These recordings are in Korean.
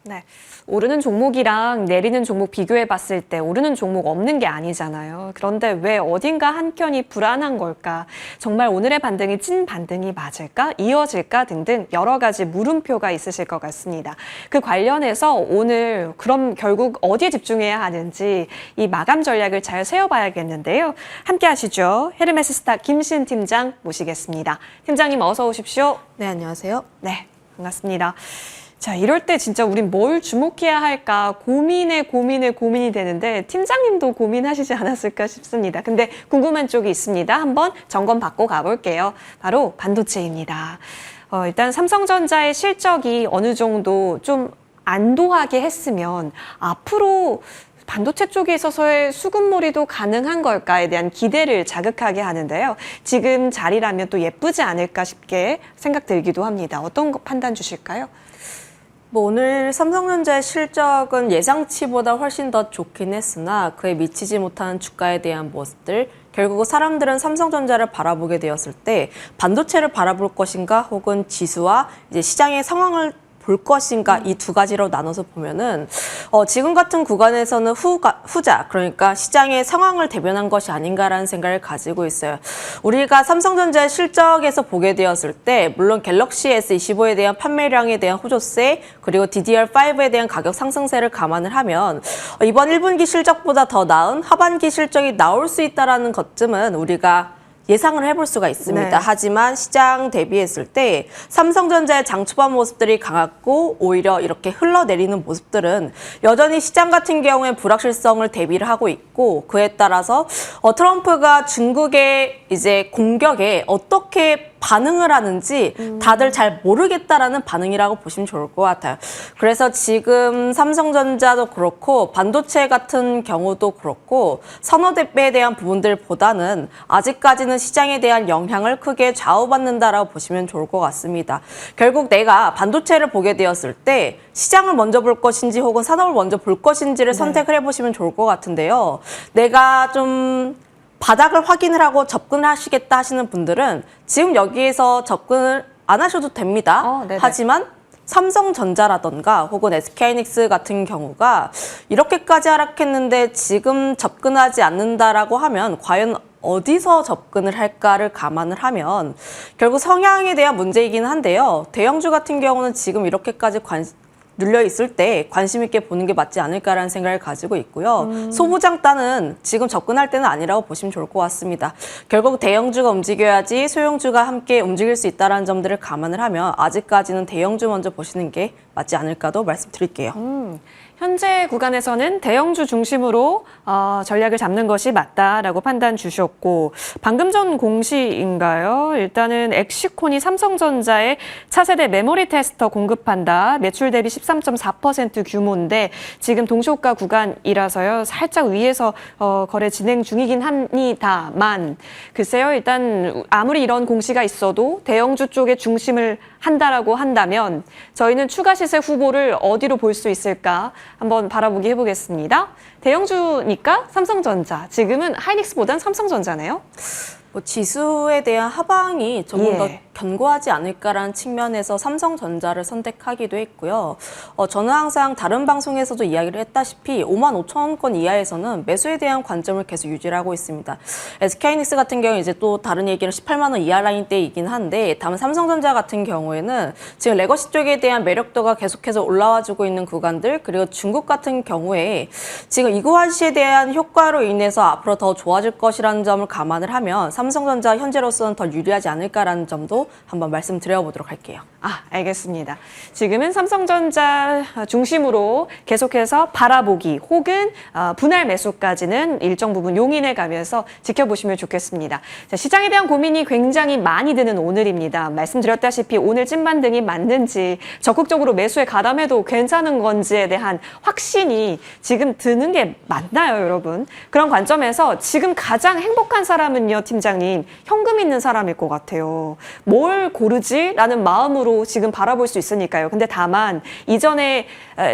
네. 오르는 종목이랑 내리는 종목 비교해 봤을 때 오르는 종목 없는 게 아니잖아요. 그런데 왜 어딘가 한켠이 불안한 걸까? 정말 오늘의 반등이 찐 반등이 맞을까? 이어질까? 등등 여러 가지 물음표가 있으실 것 같습니다. 그 관련해서 오늘 그럼 결국 어디에 집중해야 하는지 이 마감 전략을 잘 세워봐야겠는데요. 함께 하시죠. 헤르메스스타 김신 팀장 모시겠습니다. 팀장님 어서 오십시오. 네, 안녕하세요. 네, 반갑습니다. 자, 이럴 때 진짜 우린 뭘 주목해야 할까 고민이 되는데 팀장님도 고민하시지 않았을까 싶습니다. 근데 궁금한 쪽이 있습니다. 한번 점검 받고 가볼게요. 바로 반도체입니다. 일단 삼성전자의 실적이 어느 정도 좀 안도하게 했으면 앞으로 반도체 쪽에 있어서의 수급몰이도 가능한 걸까에 대한 기대를 자극하게 하는데요. 지금 자리라면 또 예쁘지 않을까 싶게 생각 들기도 합니다. 어떤 판단 주실까요? 오늘 삼성전자의 실적은 예상치보다 훨씬 더 좋긴 했으나 그에 미치지 못하는 주가에 대한 모습들, 결국 사람들은 삼성전자를 바라보게 되었을 때 반도체를 바라볼 것인가 혹은 지수와 이제 시장의 상황을 볼 것인가 이 두 가지로 나눠서 보면은 지금 같은 구간에서는 후자 그러니까 시장의 상황을 대변한 것이 아닌가라는 생각을 가지고 있어요. 우리가 삼성전자의 실적에서 보게 되었을 때 물론 갤럭시 S25에 대한 판매량에 대한 호조세 그리고 DDR5에 대한 가격 상승세를 감안을 하면 이번 1분기 실적보다 더 나은 하반기 실적이 나올 수 있다라는 것쯤은 우리가 예상을 해볼 수가 있습니다. 네. 하지만 시장 대비했을 때 삼성전자의 장초반 모습들이 강했고 오히려 이렇게 흘러내리는 모습들은 여전히 시장 같은 경우에 불확실성을 대비를 하고 있고 그에 따라서 트럼프가 중국의 이제 공격에 어떻게 반응을 하는지 다들 잘 모르겠다라는 반응이라고 보시면 좋을 것 같아요. 그래서 지금 삼성전자도 그렇고 반도체 같은 경우도 그렇고 선호대비에 대한 부분들보다는 아직까지는 시장에 대한 영향을 크게 좌우받는다라고 보시면 좋을 것 같습니다. 결국 내가 반도체를 보게 되었을 때 시장을 먼저 볼 것인지 혹은 산업을 먼저 볼 것인지를 선택을 해보시면 좋을 것 같은데요. 내가 좀 바닥을 확인을 하고 접근을 하시겠다 하시는 분들은 지금 여기에서 접근을 안 하셔도 됩니다. 하지만 삼성전자라던가 혹은 SK하이닉스 같은 경우가 이렇게까지 하락했는데 지금 접근하지 않는다라고 하면 과연 어디서 접근을 할까를 감안을 하면 결국 성향에 대한 문제이긴 한데요. 대형주 같은 경우는 지금 이렇게까지 눌려 있을 때 관심 있게 보는 게 맞지 않을까라는 생각을 가지고 있고요. 소부장단은 지금 접근할 때는 아니라고 보시면 좋을 것 같습니다. 결국 대형주가 움직여야지 소형주가 함께 움직일 수 있다는 점들을 감안을 하면 아직까지는 대형주 먼저 보시는 게 맞지 않을까도 말씀드릴게요. 현재 구간에서는 대형주 중심으로 전략을 잡는 것이 맞다라고 판단 주셨고 방금 전 공시인가요? 일단은 엑시콘이 삼성전자에 차세대 메모리 테스터 공급한다. 매출 대비 13.4% 규모인데 지금 동시호가 구간이라서요. 살짝 위에서 거래 진행 중이긴 합니다만 글쎄요. 일단 아무리 이런 공시가 있어도 대형주 쪽에 중심을 한다라고 한다면 저희는 추가 시세 후보를 어디로 볼 수 있을까 한번 바라보기 해보겠습니다. 대형주니까 삼성전자. 지금은 하이닉스보단 삼성전자네요. 지수에 대한 하방이 조금 더 견고하지 않을까라는 측면에서 삼성전자를 선택하기도 했고요. 저는 항상 다른 방송에서도 이야기를 했다시피 55,000원권 이하에서는 매수에 대한 관점을 계속 유지를 하고 있습니다. SK하이닉스 같은 경우 이제 또 다른 얘기는 18만 원 이하 라인대이긴 한데 다만 삼성전자 같은 경우에는 지금 레거시 쪽에 대한 매력도가 계속해서 올라와주고 있는 구간들 그리고 중국 같은 경우에 지금 이구화시에 대한 효과로 인해서 앞으로 더 좋아질 것이라는 점을 감안을 하면 삼성전자 현재로서는 더 유리하지 않을까라는 점도 한번 말씀드려보도록 할게요. 알겠습니다. 지금은 삼성전자 중심으로 계속해서 바라보기 혹은 분할 매수까지는 일정 부분 용인해 가면서 지켜보시면 좋겠습니다. 자, 시장에 대한 고민이 굉장히 많이 드는 오늘입니다. 말씀드렸다시피 오늘 찐반등이 맞는지 적극적으로 매수에 가담해도 괜찮은 건지에 대한 확신이 지금 드는 게 맞나요, 여러분? 그런 관점에서 지금 가장 행복한 사람은요, 팀장 팀장님, 현금 있는 사람일 것 같아요. 뭘 고르지?라는 마음으로 지금 바라볼 수 있으니까요. 근데 다만 이전에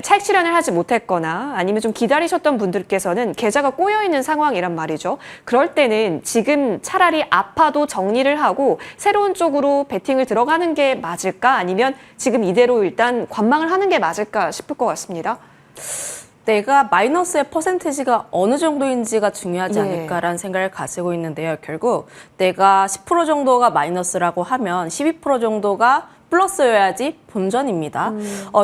차익 실현을 하지 못했거나 아니면 좀 기다리셨던 분들께서는 계좌가 꼬여있는 상황이란 말이죠. 그럴 때는 지금 차라리 아파도 정리를 하고 새로운 쪽으로 베팅을 들어가는 게 맞을까? 아니면 지금 이대로 일단 관망을 하는 게 맞을까 싶을 것 같습니다. 내가 마이너스의 퍼센티지가 어느 정도인지가 중요하지 예. 않을까라는 생각을 가지고 있는데요. 결국 내가 10% 정도가 마이너스라고 하면 12% 정도가 플러스여야지 본전입니다.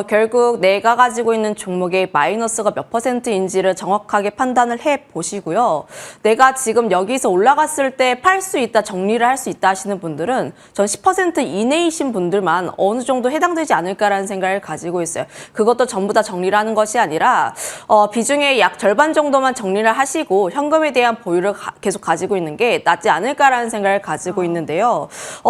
결국 내가 가지고 있는 종목의 마이너스가 몇 %인지를 정확하게 판단을 해 보시고요. 내가 지금 여기서 올라갔을 때 팔 수 있다, 정리를 할 수 있다 하시는 분들은 전 10% 이내이신 분들만 어느 정도 해당되지 않을까라는 생각을 가지고 있어요. 그것도 전부 다 정리를 하는 것이 아니라 비중의 약 절반 정도만 정리를 하시고 현금에 대한 보유를 계속 가지고 있는 게 낫지 않을까라는 생각을 가지고 있는데요.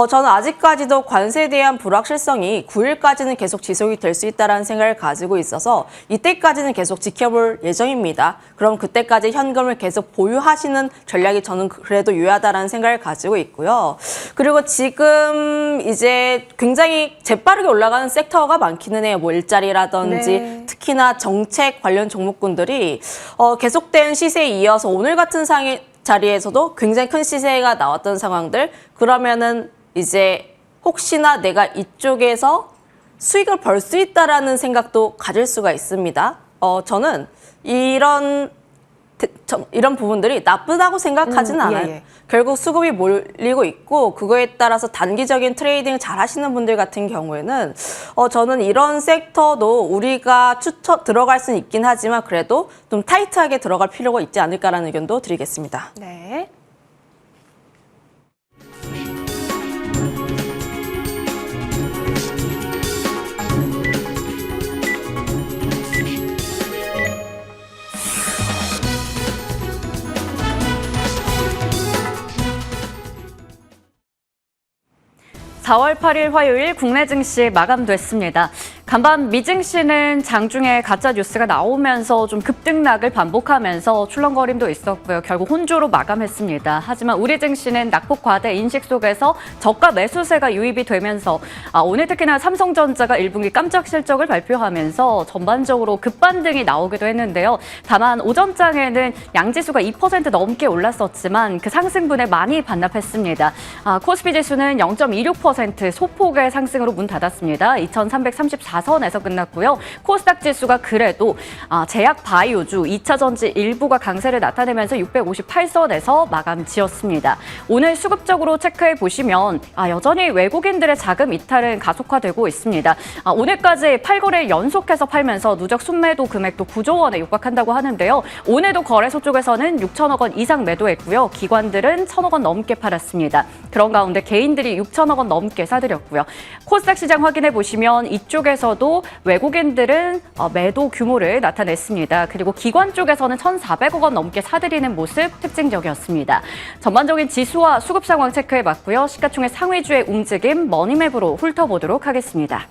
저는 아직까지도 관세에 대한 불확실성이 9일까지는 계속 지속이 될 수 있다는 생각을 가지고 있어서 이때까지는 계속 지켜볼 예정입니다. 그럼 그때까지 현금을 계속 보유하시는 전략이 저는 그래도 유효하다는 생각을 가지고 있고요. 그리고 지금 이제 굉장히 재빠르게 올라가는 섹터가 많기는 해요. 뭐 일자리라든지 네. 특히나 정책 관련 종목군들이 계속된 시세에 이어서 오늘 같은 자리에서도 굉장히 큰 시세가 나왔던 상황들, 그러면은 이제 혹시나 내가 이쪽에서 수익을 벌 수 있다라는 생각도 가질 수가 있습니다. 저는 이런 부분들이 나쁘다고 생각하지는 않아요. 예. 결국 수급이 몰리고 있고 그거에 따라서 단기적인 트레이딩 잘 하시는 분들 같은 경우에는 저는 이런 섹터도 우리가 들어갈 수는 있긴 하지만 그래도 좀 타이트하게 들어갈 필요가 있지 않을까라는 의견도 드리겠습니다. 네. (4월 8일) 화요일 국내 증시 마감됐습니다. 간밤 미증시는 장중에 가짜 뉴스가 나오면서 좀 급등락을 반복하면서 출렁거림도 있었고요. 결국 혼조로 마감했습니다. 하지만 우리 증시는 낙폭 과대 인식 속에서 저가 매수세가 유입이 되면서 오늘 특히나 삼성전자가 1분기 깜짝 실적을 발표하면서 전반적으로 급반등이 나오기도 했는데요. 다만 오전장에는 양지수가 2% 넘게 올랐었지만 그 상승분에 많이 반납했습니다. 코스피 지수는 0.26% 소폭의 상승으로 문 닫았습니다. 2334선에서 끝났고요. 코스닥 지수가 그래도 제약 바이오주 2차 전지 일부가 강세를 나타내면서 658선에서 마감 지었습니다. 오늘 수급적으로 체크해 보시면 여전히 외국인들의 자금 이탈은 가속화되고 있습니다. 오늘까지 8거래 연속해서 팔면서 누적 순매도 금액도 9조 원에 육박한다고 하는데요. 오늘도 거래소 쪽에서는 6천억 원 이상 매도했고요. 기관들은 1,000억 원 넘게 팔았습니다. 그런 가운데 개인들이 6천억 원 넘게 사들였고요. 코스닥 시장 확인해 보시면 이쪽에서도 외국인들은 매도 규모를 나타냈습니다. 그리고 기관 쪽에서는 1,400억 원 넘게 사들이는 모습 특징적이었습니다. 전반적인 지수와 수급 상황 체크해 봤고요. 시가총액 상위주의 움직임 머니맵으로 훑어보도록 하겠습니다.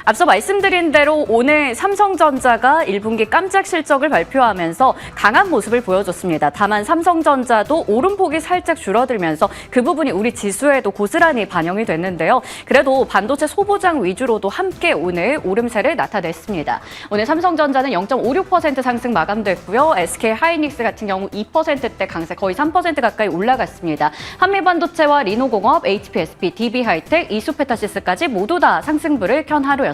앞서 말씀드린 대로 오늘 삼성전자가 1분기 깜짝 실적을 발표하면서 강한 모습을 보여줬습니다. 다만 삼성전자도 오름폭이 살짝 줄어들면서 그 부분이 우리 지수에도 고스란히 반영이 됐는데요. 그래도 반도체 소보장 위주로도 함께 오늘 오름세를 나타냈습니다. 오늘 삼성전자는 0.56% 상승 마감됐고요. SK하이닉스 같은 경우 2%대 강세 거의 3% 가까이 올라갔습니다. 한미반도체와 리노공업, HPSP, DB하이텍, 이수페타시스까지 모두 다 상승부를 켠 하루였습니다.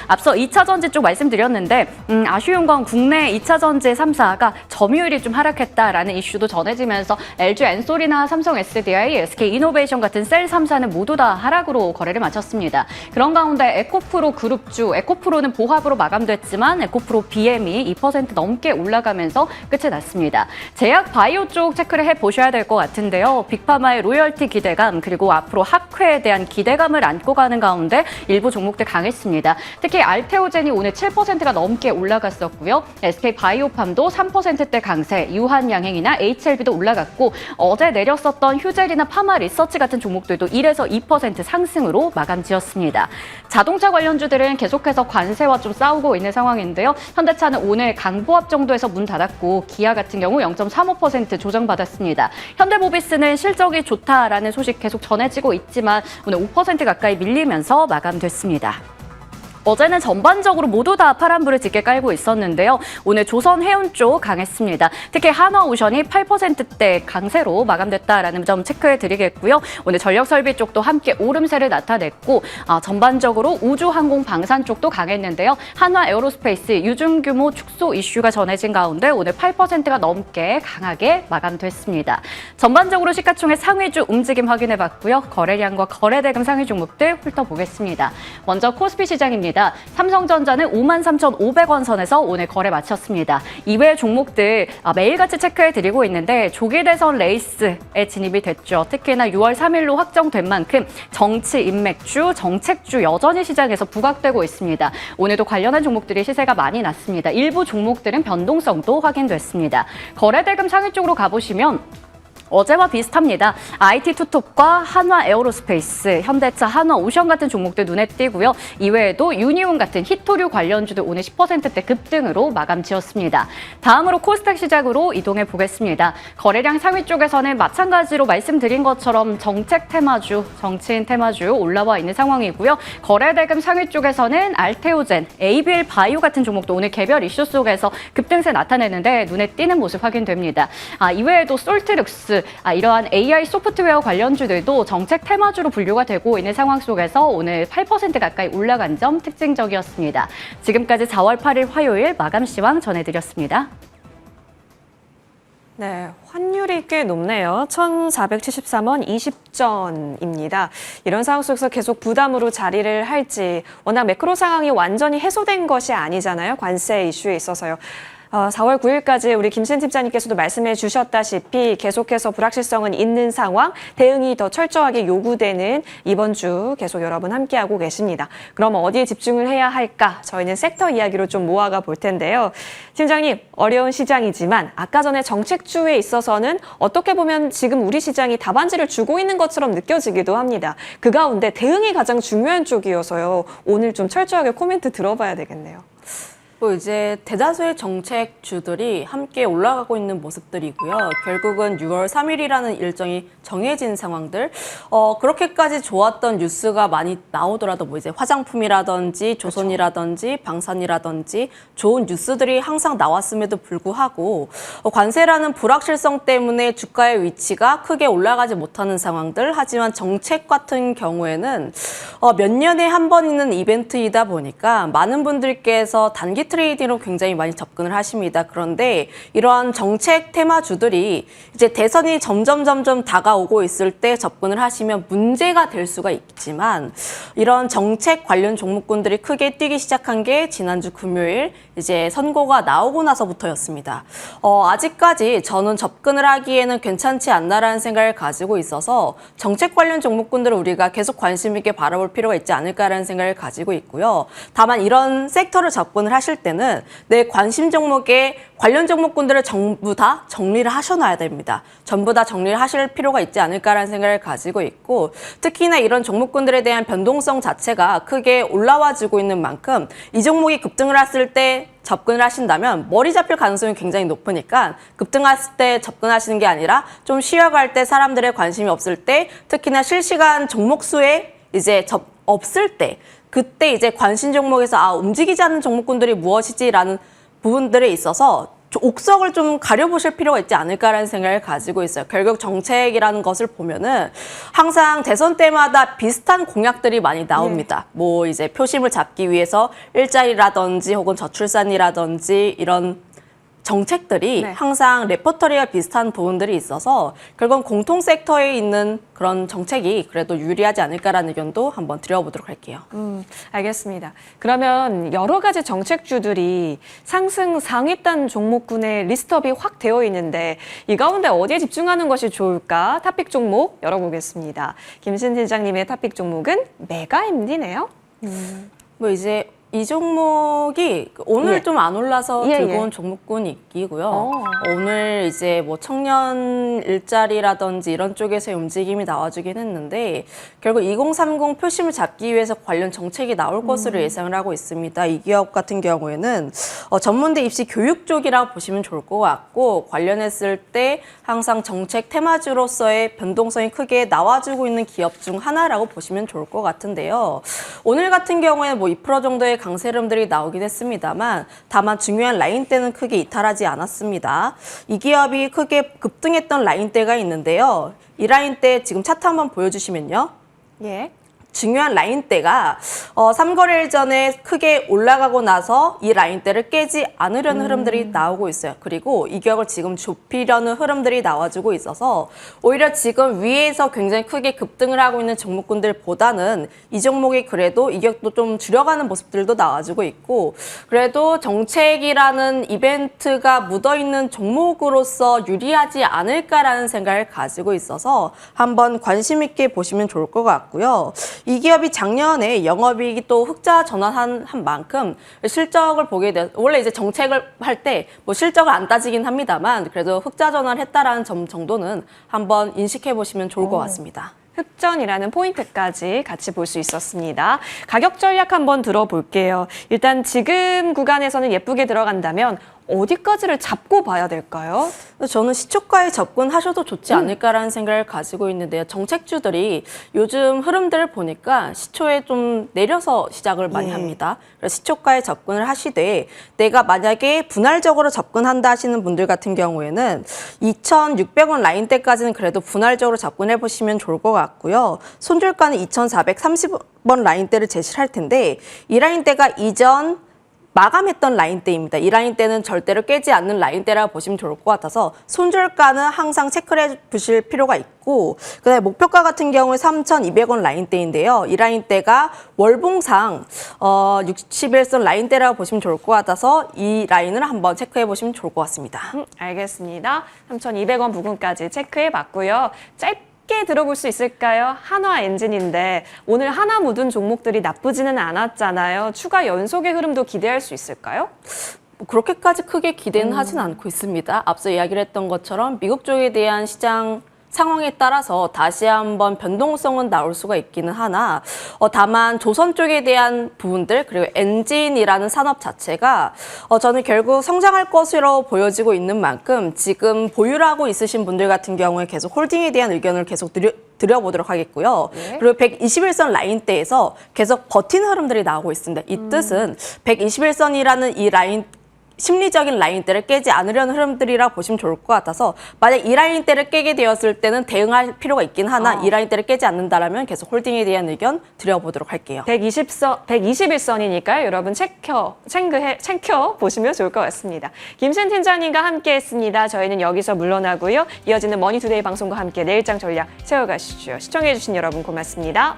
앞서 2차 전지 쪽 말씀드렸는데 아쉬운 건 국내 2차 전지 3사가 점유율이 좀 하락했다라는 이슈도 전해지면서 LG 엔솔이나 삼성 SDI, SK 이노베이션 같은 셀 3사는 모두 다 하락으로 거래를 마쳤습니다. 그런 가운데 에코프로 그룹주, 에코프로는 보합으로 마감됐지만 에코프로 BM이 2% 넘게 올라가면서 끝이 났습니다. 제약 바이오 쪽 체크를 해보셔야 될 것 같은데요. 빅파마의 로열티 기대감 그리고 앞으로 학회에 대한 기대감을 안고 가는 가운데 일부 종목들 강해 보겠습니다. 특히 알테오젠이 오늘 7%가 넘게 올라갔었고요. SK바이오팜도 3%대 강세, 유한양행이나 HLB도 올라갔고 어제 내렸었던 휴젤이나 파마 리서치 같은 종목들도 1에서 2% 상승으로 마감 지었습니다. 자동차 관련주들은 계속해서 관세와 좀 싸우고 있는 상황인데요. 현대차는 오늘 강보합 정도에서 문 닫았고 기아 같은 경우 0.35% 조정받았습니다. 현대모비스는 실적이 좋다라는 소식 계속 전해지고 있지만 오늘 5% 가까이 밀리면서 마감됐습니다. 어제는 전반적으로 모두 다 파란불을 짙게 깔고 있었는데요. 오늘 조선해운 쪽 강했습니다. 특히 한화오션이 8%대 강세로 마감됐다라는 점 체크해드리겠고요. 오늘 전력설비 쪽도 함께 오름세를 나타냈고 전반적으로 우주항공 방산 쪽도 강했는데요. 한화에어로스페이스 유중규모 축소 이슈가 전해진 가운데 오늘 8%가 넘게 강하게 마감됐습니다. 전반적으로 시가총액 상위주 움직임 확인해봤고요. 거래량과 거래대금 상위 종목들 훑어보겠습니다. 먼저 코스피 시장입니다. 삼성전자는 53,500원 선에서 오늘 거래 마쳤습니다. 이외의 종목들 매일같이 체크해드리고 있는데 조기 대선 레이스에 진입이 됐죠. 특히나 6월 3일로 확정된 만큼 정치 인맥주, 정책주 여전히 시장에서 부각되고 있습니다. 오늘도 관련한 종목들이 시세가 많이 났습니다. 일부 종목들은 변동성도 확인됐습니다. 거래대금 상위 쪽으로 가보시면 어제와 비슷합니다. IT 투톱과 한화 에어로스페이스, 현대차, 한화오션 같은 종목들 눈에 띄고요. 이외에도 유니온 같은 히토류 관련주들 오늘 10%대 급등으로 마감 지었습니다. 다음으로 코스닥 시작으로 이동해 보겠습니다. 거래량 상위 쪽에서는 마찬가지로 말씀드린 것처럼 정책 테마주, 정치인 테마주 올라와 있는 상황이고요. 거래대금 상위 쪽에서는 알테오젠, ABL 바이오 같은 종목도 오늘 개별 이슈 속에서 급등세 나타내는데 눈에 띄는 모습 확인됩니다. 이외에도 솔트룩스, 이러한 AI 소프트웨어 관련주들도 정책 테마주로 분류가 되고 있는 상황 속에서 오늘 8% 가까이 올라간 점 특징적이었습니다. 지금까지 4월 8일 화요일 마감 시황 전해드렸습니다. 네, 환율이 꽤 높네요. 1,473원 20전입니다. 이런 상황 속에서 계속 부담으로 자리를 할지, 워낙 매크로 상황이 완전히 해소된 것이 아니잖아요. 관세 이슈에 있어서요. 4월 9일까지 우리 김신 팀장님께서도 말씀해 주셨다시피 계속해서 불확실성은 있는 상황, 대응이 더 철저하게 요구되는 이번 주 계속 여러분 함께하고 계십니다. 그럼 어디에 집중을 해야 할까? 저희는 섹터 이야기로 좀 모아가 볼 텐데요. 팀장님, 어려운 시장이지만 아까 전에 정책주에 있어서는 어떻게 보면 지금 우리 시장이 답안지를 주고 있는 것처럼 느껴지기도 합니다. 그 가운데 대응이 가장 중요한 쪽이어서요. 오늘 좀 철저하게 코멘트 들어봐야 되겠네요. 이제 대다수의 정책주들이 함께 올라가고 있는 모습들이고요. 결국은 6월 3일이라는 일정이 정해진 상황들, 그렇게까지 좋았던 뉴스가 많이 나오더라도 이제 화장품이라든지 조선이라든지 방산이라든지 좋은 뉴스들이 항상 나왔음에도 불구하고 관세라는 불확실성 때문에 주가의 위치가 크게 올라가지 못하는 상황들, 하지만 정책 같은 경우에는 몇 년에 한 번 있는 이벤트이다 보니까 많은 분들께서 단기 트레이딩으로 굉장히 많이 접근을 하십니다. 그런데 이러한 정책 테마주들이 이제 대선이 점점 다가오고 있을 때 접근을 하시면 문제가 될 수가 있지만 이런 정책 관련 종목군들이 크게 뛰기 시작한 게 지난주 금요일 이제 선고가 나오고 나서부터였습니다. 아직까지 저는 접근을 하기에는 괜찮지 않나라는 생각을 가지고 있어서 정책 관련 종목군들을 우리가 계속 관심 있게 바라볼 필요가 있지 않을까라는 생각을 가지고 있고요. 다만 이런 섹터를 접근을 하실 때는 내 관심 종목에 관련 종목군들을 전부 다 정리를 하셔놔야 됩니다. 전부 다 정리를 하실 필요가 있지 않을까라는 생각을 가지고 있고, 특히나 이런 종목군들에 대한 변동성 자체가 크게 올라와지고 있는 만큼 이 종목이 급등을 했을 때 접근을 하신다면 머리 잡힐 가능성이 굉장히 높으니까 급등했을 때 접근하시는 게 아니라 좀 쉬어갈 때, 사람들의 관심이 없을 때, 특히나 실시간 종목 수에 이제 없을 때, 그때 이제 관심 종목에서 움직이지 않는 종목군들이 무엇이지라는 부분들에 있어서 옥석을 좀 가려보실 필요가 있지 않을까라는 생각을 가지고 있어요. 결국 정책이라는 것을 보면은 항상 대선 때마다 비슷한 공약들이 많이 나옵니다. 이제 표심을 잡기 위해서 일자리라든지 혹은 저출산이라든지 이런 정책들이 항상 레퍼토리가 비슷한 부분들이 있어서 결국은 공통 섹터에 있는 그런 정책이 그래도 유리하지 않을까라는 의견도 한번 드려보도록 할게요. 알겠습니다. 그러면 여러 가지 정책주들이 상승 상위단 종목군에 리스트업이 확 되어 있는데 이 가운데 어디에 집중하는 것이 좋을까? 탑픽 종목 열어보겠습니다. 김신 팀장님의 탑픽 종목은 메가MD네요. 뭐 이제 이 종목이 오늘 예. 좀 안 올라서 예, 들고 예. 온 종목군이 있고요. 어. 오늘 이제 뭐 청년 일자리라든지 이런 쪽에서의 움직임이 나와주긴 했는데 결국 2030 표심을 잡기 위해서 관련 정책이 나올 것으로 예상을 하고 있습니다. 이 기업 같은 경우에는 전문대 입시 교육 쪽이라고 보시면 좋을 것 같고 관련했을 때 항상 정책 테마주로서의 변동성이 크게 나와주고 있는 기업 중 하나라고 보시면 좋을 것 같은데요. 오늘 같은 경우에는 뭐 2% 정도의 강세 흐름들이 나오긴 했습니다만 다만 중요한 라인대는 크게 이탈하지 않았습니다. 이 기업이 크게 급등했던 라인대가 있는데요. 이 라인대 지금 차트 한번 보여주시면요. 예. 중요한 라인대가 3거래일 전에 크게 올라가고 나서 이 라인대를 깨지 않으려는 흐름들이 나오고 있어요. 그리고 이 기업을 지금 좁히려는 흐름들이 나와주고 있어서 오히려 지금 위에서 굉장히 크게 급등을 하고 있는 종목군들보다는 이 종목이 그래도 이 기업도 좀 줄여가는 모습들도 나와주고 있고 그래도 정책이라는 이벤트가 묻어있는 종목으로서 유리하지 않을까라는 생각을 가지고 있어서 한번 관심 있게 보시면 좋을 것 같고요. 이 기업이 작년에 영업이익이 또 흑자 전환한 만큼 실적을 보게 돼 원래 이제 정책을 할 때 뭐 실적을 안 따지긴 합니다만 그래도 흑자 전환했다라는 점 정도는 한번 인식해 보시면 좋을 것 같습니다. 흑전이라는 포인트까지 같이 볼 수 있었습니다. 가격 전략 한번 들어볼게요. 일단 지금 구간에서는 예쁘게 들어간다면 어디까지를 잡고 봐야 될까요? 저는 시초가에 접근하셔도 좋지 않을까라는 생각을 가지고 있는데요. 정책주들이 요즘 흐름들을 보니까 시초에 좀 내려서 시작을 많이 합니다. 그래서 시초가에 접근을 하시되 내가 만약에 분할적으로 접근한다 하시는 분들 같은 경우에는 2,600원 라인대까지는 그래도 분할적으로 접근해 보시면 좋을 것 같고요. 손절가는 2,430원 라인대를 제시를 할 텐데 이 라인대가 이전 마감했던 라인대입니다. 이 라인대는 절대로 깨지 않는 라인대라고 보시면 좋을 것 같아서 손절가는 항상 체크를 해보실 필요가 있고 그다음에 목표가 같은 경우에 3,200원 라인대인데요. 이 라인대가 월봉상 60일선 라인대라고 보시면 좋을 것 같아서 이 라인을 한번 체크해 보시면 좋을 것 같습니다. 알겠습니다. 3,200원 부근까지 체크해 봤고요. 짧게 들어볼 수 있을까요? 한화 엔진인데 오늘 하나 묻은 종목들이 나쁘지는 않았잖아요. 추가 연속의 흐름도 기대할 수 있을까요? 뭐 그렇게까지 크게 기대는 하진 않고 있습니다. 앞서 이야기를 했던 것처럼 미국 쪽에 대한 시장 상황에 따라서 다시 한번 변동성은 나올 수가 있기는 하나 다만 조선 쪽에 대한 부분들 그리고 엔진이라는 산업 자체가 저는 결국 성장할 것으로 보여지고 있는 만큼 지금 보유를 하고 있으신 분들 같은 경우에 계속 홀딩에 대한 의견을 계속 드려보도록 하겠고요. 네. 그리고 121선 라인대에서 계속 버티는 흐름들이 나오고 있습니다. 이 뜻은 121선이라는 이 라인 심리적인 라인대를 깨지 않으려는 흐름들이라 보시면 좋을 것 같아서 만약 이 라인대를 깨게 되었을 때는 대응할 필요가 있긴 하나 이 라인대를 깨지 않는다라면 계속 홀딩에 대한 의견 드려보도록 할게요. 121선이니까요. 여러분 챙겨 보시면 좋을 것 같습니다. 김신 팀장님과 함께했습니다. 저희는 여기서 물러나고요. 이어지는 머니투데이 방송과 함께 내일장 전략 채워가시죠. 시청해주신 여러분 고맙습니다.